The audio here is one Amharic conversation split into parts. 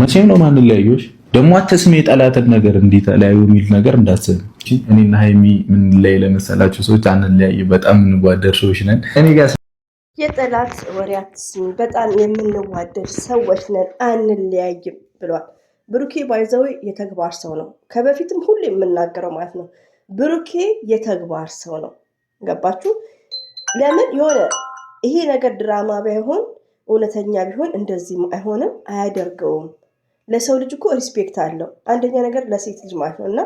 መቼም ነው ማን ለያዩሽ ደግሞ አትስሜ የጠላትን ነገር እንዲተለያዩ የሚል ነገር እንዳትሰሚ። እኔና ሃይሚ ምን ላይ ለመሰላችሁ ሰዎች አንለያይ፣ በጣም እንዋደድ ሰዎች ነን። እኔ ጋር የጠላት ወሬ አትስሚ፣ በጣም የምንዋደድ ሰዎች ነን፣ አንለያይም ብሏል ብሩኬ። ባይዘው የተግባር ሰው ነው። ከበፊትም ሁሉ የምናገረው ማለት ነው። ብሩኬ የተግባር ሰው ነው። ገባችሁ? ለምን የሆነ ይሄ ነገር ድራማ ባይሆን እውነተኛ ቢሆን እንደዚህ አይሆንም፣ አያደርገውም። ለሰው ልጅ እኮ ሪስፔክት አለው። አንደኛ ነገር ለሴት ልጅ ማለት ነው። እና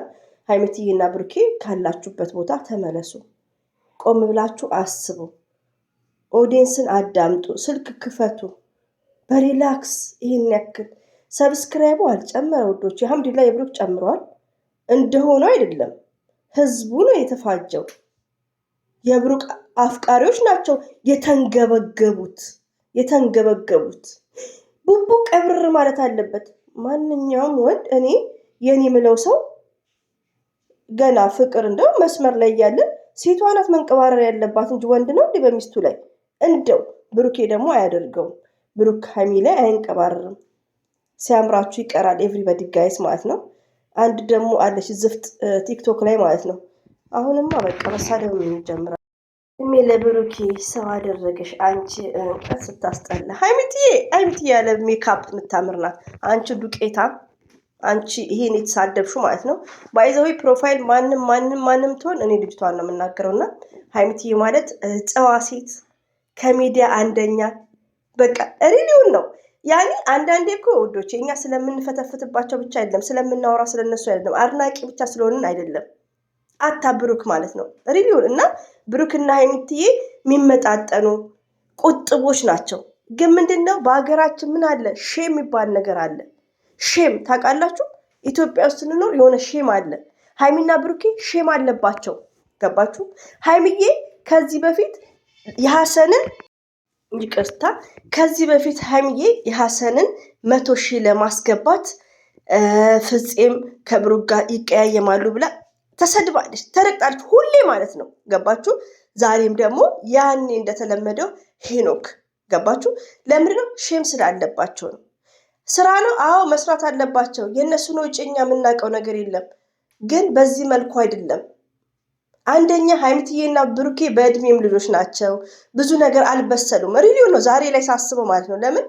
ሃይሚትዬና ብሩኬ ካላችሁበት ቦታ ተመለሱ፣ ቆም ብላችሁ አስቡ፣ ኦዲየንስን አዳምጡ፣ ስልክ ክፈቱ፣ በሪላክስ ይህን ያክል ሰብስክራይቡ አልጨመረ ውዶች። አልሐምዱሊላህ የብሩክ ጨምሯል። እንደሆነ አይደለም ህዝቡ ነው የተፋጀው። የብሩክ አፍቃሪዎች ናቸው የተንገበገቡት። ቡቡ ቀብር ማለት አለበት ማንኛውም ወንድ። እኔ የኔ ምለው ሰው ገና ፍቅር እንደው መስመር ላይ ያለን ሴቷ ናት መንቀባረር ያለባት እንጂ ወንድ ነው እንዴ በሚስቱ ላይ? እንደው ብሩኬ ደግሞ አያደርገውም። ብሩክ ሃይሚ ላይ አይንቀባረርም። ሲያምራችሁ ይቀራል። ኤቭሪባዲ ጋይስ ማለት ነው። አንድ ደግሞ አለች ዝፍጥ ቲክቶክ ላይ ማለት ነው። አሁንማ በቃ መሳደብ የሚጀምራል። እሜ ለብሩኬ ሰው አደረገሽ አንቺ እንቀት ስታስጠላ። ሃይሚትዬ ያለ ሜካፕ የምታምር ናት። አንቺ ዱቄታ፣ አንቺ ይሄን የተሳደብሹ ማለት ነው። ባይዘዊ ፕሮፋይል ማንም ትሆን እኔ ልጅቷን ነው የምናገረውና ሃይሚትዬ ማለት ጨዋ ሴት ከሚዲያ አንደኛ በቃ ሪሊውን ነው። ያኔ አንዳንዴ እኮ ወዶች እኛ ስለምንፈተፍትባቸው ብቻ አይደለም፣ ስለምናወራ ስለነሱ አይደለም፣ አድናቂ ብቻ ስለሆንን አይደለም። አታ ብሩክ ማለት ነው ሪሊውን እና ብሩክና ሃይሚትዬ የሚመጣጠኑ ቁጥቦች ናቸው። ግን ምንድነው በሀገራችን ምን አለ? ሼም የሚባል ነገር አለ። ሼም ታውቃላችሁ? ኢትዮጵያ ውስጥ ስንኖር የሆነ ሼም አለ። ሃይሚና ብሩኬ ሼም አለባቸው። ገባችሁ? ሃይሚዬ ከዚህ በፊት የሐሰንን ይቅርታ ከዚህ በፊት ሃይሚዬ የሐሰንን 100,000 ለማስገባት ፍፄም ከብሩክ ጋር ይቀያየማሉ ብላ ተሰድባለች፣ ተረግጣለች፣ ሁሌ ማለት ነው። ገባችሁ? ዛሬም ደግሞ ያኔ እንደተለመደው ሄኖክ ገባችሁ? ለምንድነው? ሼም ስላለባቸው ነው። ስራ ነው። አዎ መስራት አለባቸው። የእነሱን ወጪ እኛ የምናውቀው ነገር የለም። ግን በዚህ መልኩ አይደለም። አንደኛ ሃይሚትዬና ብሩኬ በእድሜም ልጆች ናቸው። ብዙ ነገር አልበሰሉም። ሪሊዮ ነው ዛሬ ላይ ሳስበው ማለት ነው። ለምን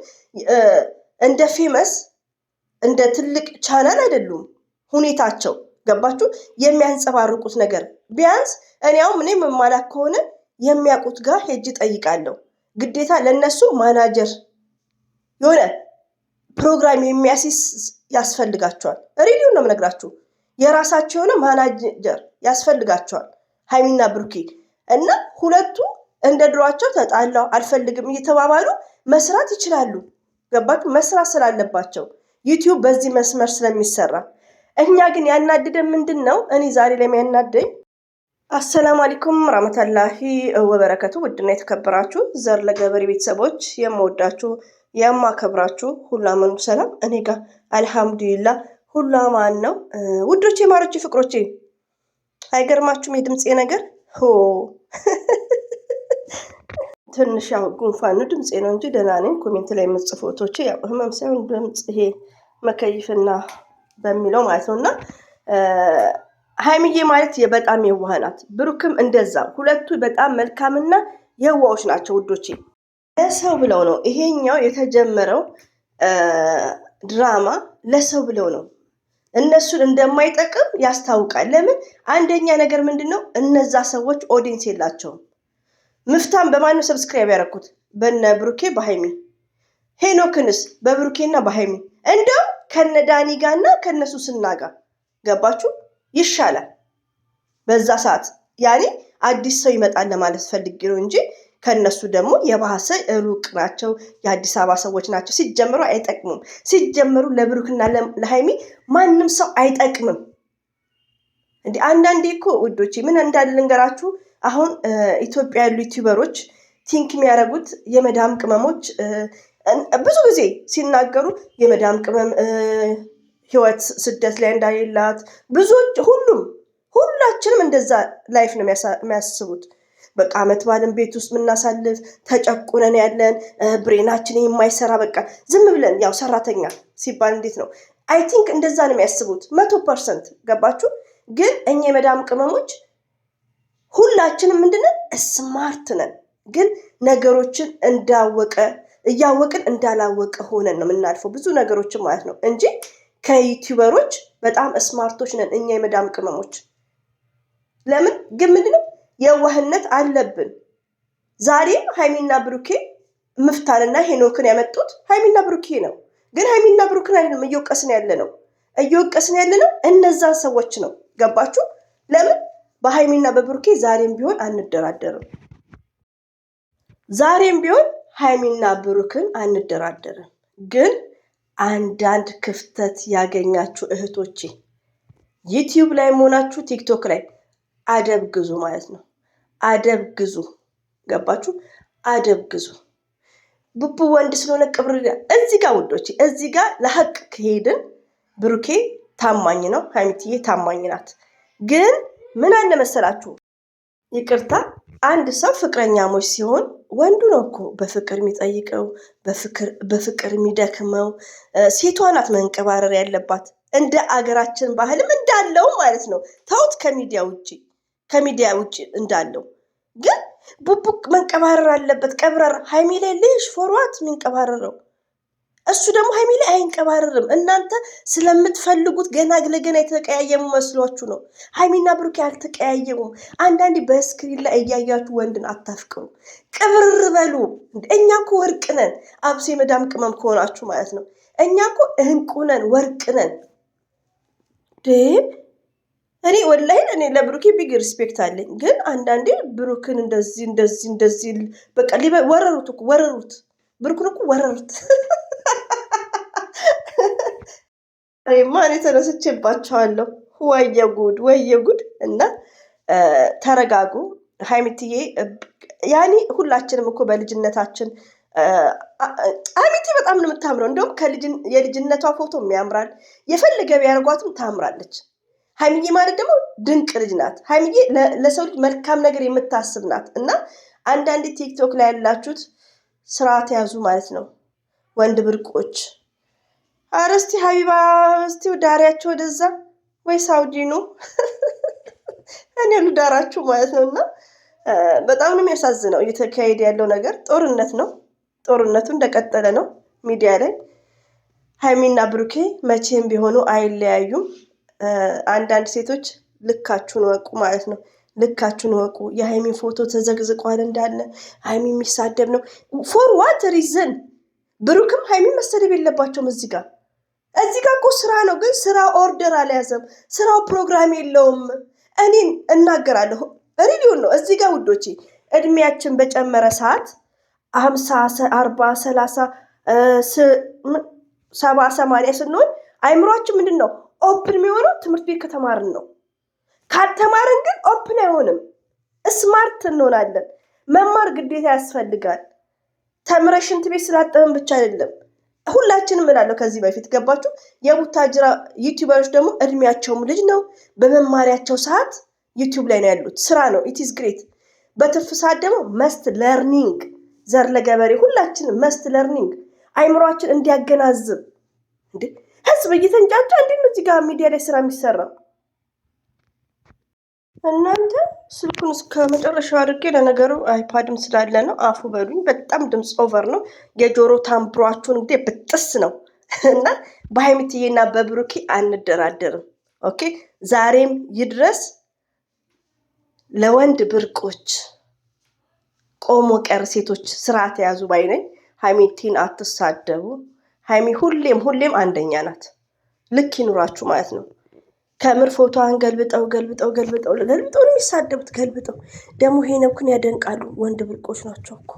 እንደ ፌመስ እንደ ትልቅ ቻናል አይደሉም ሁኔታቸው። ገባችሁ? የሚያንጸባርቁት ነገር ቢያንስ እኔው ምንም የማላክ ከሆነ የሚያውቁት ጋር ሄጅ ጠይቃለሁ። ግዴታ ለነሱ ማናጀር የሆነ ፕሮግራም የሚያሲስ ያስፈልጋቸዋል። ሪሊዮ ነው የምነግራችሁ። የራሳቸው የሆነ ማናጀር ያስፈልጋቸዋል ሃይሚና ብሩኬ እና ሁለቱ እንደ ድሯቸው ተጣላው አልፈልግም እየተባባሉ መስራት ይችላሉ። ገባችሁ? መስራት ስላለባቸው ዩቲዩብ በዚህ መስመር ስለሚሰራ። እኛ ግን ያናደደን ምንድን ነው? እኔ ዛሬ ላይ የሚያናደኝ አሰላሙ አለይኩም ረህመቱላሂ ወበረከቱ። ውድና የተከበራችሁ ዘር ለገበሬ ቤተሰቦች የምወዳችሁ የማከብራችሁ ሁሉ አመኑ ሰላም። እኔ ጋር አልሐምዱሊላህ ሁሉ አማን ነው። ውዶቼ፣ ማሮቼ፣ ፍቅሮቼ አይገርማችሁም? የድምፄ ነገር ትንሽ ያው ጉንፋኑ ድምፄ ነው እንጂ ደህና ነኝ። ኮሜንት ላይ የምጽፉ ፎቶቼ ያው ህመም ሳይሆን ድምፅ ይሄ መከይፍና በሚለው ማለት ነው። እና ሃይሚዬ ማለት በጣም የዋህ ናት፣ ብሩክም እንደዛ። ሁለቱ በጣም መልካምና የዋዎች ናቸው ውዶቼ። ለሰው ብለው ነው ይሄኛው የተጀመረው ድራማ፣ ለሰው ብለው ነው። እነሱን እንደማይጠቅም ያስታውቃል። ለምን? አንደኛ ነገር ምንድነው? እነዛ ሰዎች ኦዲየንስ የላቸውም። ምፍታም በማነው ሰብስክራይብ ያደረኩት? በነ ብሩኬ በሃይሚ። ሄኖክንስ በብሩኬና በሃይሚ። እንደውም ከነ ዳኒ ጋርና ከነሱ ስናጋ ገባችሁ ይሻላል። በዛ ሰዓት ያኔ አዲስ ሰው ይመጣል ለማለት ፈልጌ ነው እንጂ ከነሱ ደግሞ የባሰ ሩቅ ናቸው። የአዲስ አበባ ሰዎች ናቸው። ሲጀምሩ አይጠቅሙም። ሲጀምሩ ለብሩክና ለሃይሚ ማንም ሰው አይጠቅምም። እንዴ አንዳንዴ እኮ ውዶቼ ምን እንዳለ ልንገራችሁ። አሁን ኢትዮጵያ ያሉ ዩቲዩበሮች ቲንክ የሚያደርጉት የመዳም ቅመሞች ብዙ ጊዜ ሲናገሩ የመዳም ቅመም ህይወት ስደት ላይ እንዳሌላት ብዙዎች ሁላችንም እንደዛ ላይፍ ነው የሚያስቡት። በቃ አመት ባልን ቤት ውስጥ የምናሳልፍ ተጨቁነን ያለን ብሬናችን የማይሰራ በቃ ዝም ብለን ያው ሰራተኛ ሲባል እንዴት ነው? አይ ቲንክ እንደዛ ነው የሚያስቡት 100%። ገባችሁ? ግን እኛ የመዳም ቅመሞች ሁላችንም ምንድነን? ስማርት ነን። ግን ነገሮችን እያወቅን እንዳላወቀ ሆነን ነው የምናልፈው ብዙ ነገሮችን ማለት ነው እንጂ ከዩቲዩበሮች በጣም ስማርቶች ነን እኛ የመዳም ቅመሞች። ለምን ግን ምንድነው የዋህነት አለብን። ዛሬም ሃይሚና ብሩኬ ምፍታንና ሄኖክን ያመጡት ሃይሚና ብሩኬ ነው። ግን ሃይሚና ብሩክን አይደለም እየወቀስን ያለ ነው እነዛን ሰዎች ነው። ገባችሁ? ለምን በሃይሚና በብሩኬ ዛሬም ቢሆን አንደራደርም። ዛሬም ቢሆን ሃይሚና ብሩክን አንደራደርም። ግን አንዳንድ ክፍተት ያገኛችሁ እህቶቼ ዩቲዩብ ላይ ሆናችሁ ቲክቶክ ላይ አደብ ግዙ ማለት ነው። አደብ ግዙ። ገባችሁ? አደብ ግዙ። ቡቡ ወንድ ስለሆነ ቅብር እዚህ ጋር ውዶቼ፣ እዚህ ጋር ለሐቅ ከሄድን ብሩኬ ታማኝ ነው፣ ሃይሚትዬ ታማኝ ናት። ግን ምን አለ መሰላችሁ? ይቅርታ አንድ ሰው ፍቅረኛሞች ሲሆን ወንዱ ነው እኮ በፍቅር የሚጠይቀው በፍቅር የሚደክመው። ሴቷ ናት መንቀባረር ያለባት እንደ አገራችን ባህልም እንዳለው ማለት ነው። ተውት ከሚዲያ ውጭ እንዳለው ግን ቡቡቅ መንቀባረር አለበት። ቀብረር ሃይሚ ላይ ልሽ ፎርዋት የሚንቀባረረው እሱ ደግሞ ሃይሚ ላይ አይንቀባረርም። እናንተ ስለምትፈልጉት ገና ለገና የተቀያየሙ መስሏችሁ ነው። ሃይሚና ብሩኬ አልተቀያየሙም። አንዳንዴ በስክሪን ላይ እያያችሁ ወንድን አታፍቅሩ፣ ቅብር በሉ። እኛ እኮ ወርቅ ነን። አብሶ የመዳም ቅመም ከሆናችሁ ማለት ነው። እኛ እኮ እንቁ ነን፣ ወርቅ ነን። እኔ ወላሂ ለብሩኬ ቢግ ሪስፔክት አለኝ። ግን አንዳንዴ ብሩክን እንደዚህ በቃ ወረሩት። ብሩክን እኮ ወረሩት። ማን የተነስቼባቸዋለሁ። ወየ ጉድ። እና ተረጋጉ። ሃይሚትዬ ያኔ ሁላችንም እኮ በልጅነታችን ሃይሚቲ በጣም ነው የምታምረው። እንደውም የልጅነቷ ፎቶም ያምራል። የፈለገ ቢያደርጓትም ታምራለች። ሃይሚዬ ማለት ደግሞ ድንቅ ልጅ ናት። ሃይሚዬ ለሰው ልጅ መልካም ነገር የምታስብ ናት። እና አንዳንድ ቲክቶክ ላይ ያላችሁት ስርዓት ያዙ ማለት ነው ወንድ ብርቆች። ኧረ እስቲ ሀቢባ እስቲ ዳሪያቸው ወደዛ ወይ ሳውዲ ነው እኔ ዳራችሁ ማለት ነው። እና በጣም ነው የሚያሳዝነው እየተካሄደ ያለው ነገር። ጦርነት ነው። ጦርነቱ እንደቀጠለ ነው። ሚዲያ ላይ ሃይሚና ብሩኬ መቼም ቢሆኑ አይለያዩም። አንዳንድ ሴቶች ልካችሁን ወቁ ማለት ነው። ልካችሁን ወቁ። የሃይሚን ፎቶ ተዘግዝቋል እንዳለ ሃይሚ የሚሳደብ ነው። ፎር ዋት ሪዝን? ብሩክም ሃይሚን መሰደብ የለባቸውም። እዚህ ጋር እኮ ስራ ነው። ግን ስራ ኦርደር አልያዘም። ስራው ፕሮግራም የለውም። እኔን እናገራለሁ ሪሊዮን ነው። እዚህ ጋር ውዶቼ እድሜያችን በጨመረ ሰዓት 50 40 30 70 80 ስንሆን አይምሯችን ምንድን ነው ኦፕን የሚሆነው? ትምህርት ቤት ከተማርን ነው። ካልተማርን ግን ኦፕን አይሆንም። ስማርት እንሆናለን። መማር ግዴታ ያስፈልጋል። ተምረሽ ሽንት ቤት ስላጠብን ብቻ አይደለም። ሁላችንም እላለሁ ከዚህ በፊት ገባችሁ? የቡታጅራ ዩቲዩበሮች ደግሞ እድሜያቸውም ልጅ ነው። በመማሪያቸው ሰዓት ዩቲዩብ ላይ ነው ያሉት። ስራ ነው። ኢት ኢዝ ግሬት። በትርፍ ሰዓት ደግሞ መስት ለርኒንግ፣ ዘር ለገበሬ ሁላችንም መስት ለርኒንግ አይምሯችን እንዲያገናዝብ። እንዴ ህዝብ እየተንጫጫ እንዴት ነው እዚህ ጋር ሚዲያ ላይ ስራ የሚሰራው? እናንተ ስልኩን እስከ መጨረሻው አድርጌ፣ ለነገሩ አይፓድም ስላለ ነው። አፉ በሉኝ። በጣም ድምፅ ኦቨር ነው። የጆሮ ታምብሯችሁን እንግዲህ ብጥስ ነው። እና በሃይሚትዬና በብሩኬ አንደራደርም። ኦኬ ዛሬም ይድረስ ለወንድ ብርቆች ቆሞ ቀር ሴቶች ስርዓት የያዙ ባይነኝ። ሃይሚቲን አትሳደቡ። ሃይሚ ሁሌም አንደኛ ናት። ልክ ይኑራችሁ ማለት ነው። ከምር ፎቶዋን ገልብጠው የሚሳደቡት ገልብጠው ደግሞ ሄኖክን ያደንቃሉ። ወንድ ብርቆች ናቸው እኮ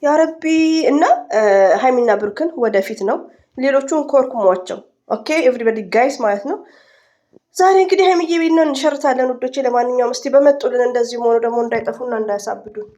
ያረቢ። እና ሃይሚና ብሩክን ወደፊት ነው። ሌሎቹን ኮርኩሟቸው። ኦኬ ኤቭሪባዲ ጋይስ ማለት ነው። ዛሬ እንግዲህ ሃይሚዬ ቤት ነው እንሸርታለን ውዶቼ። ለማንኛውም እስቲ በመጡልን እንደዚሁ ሆኖ ደግሞ እንዳይጠፉና እንዳያሳብዱን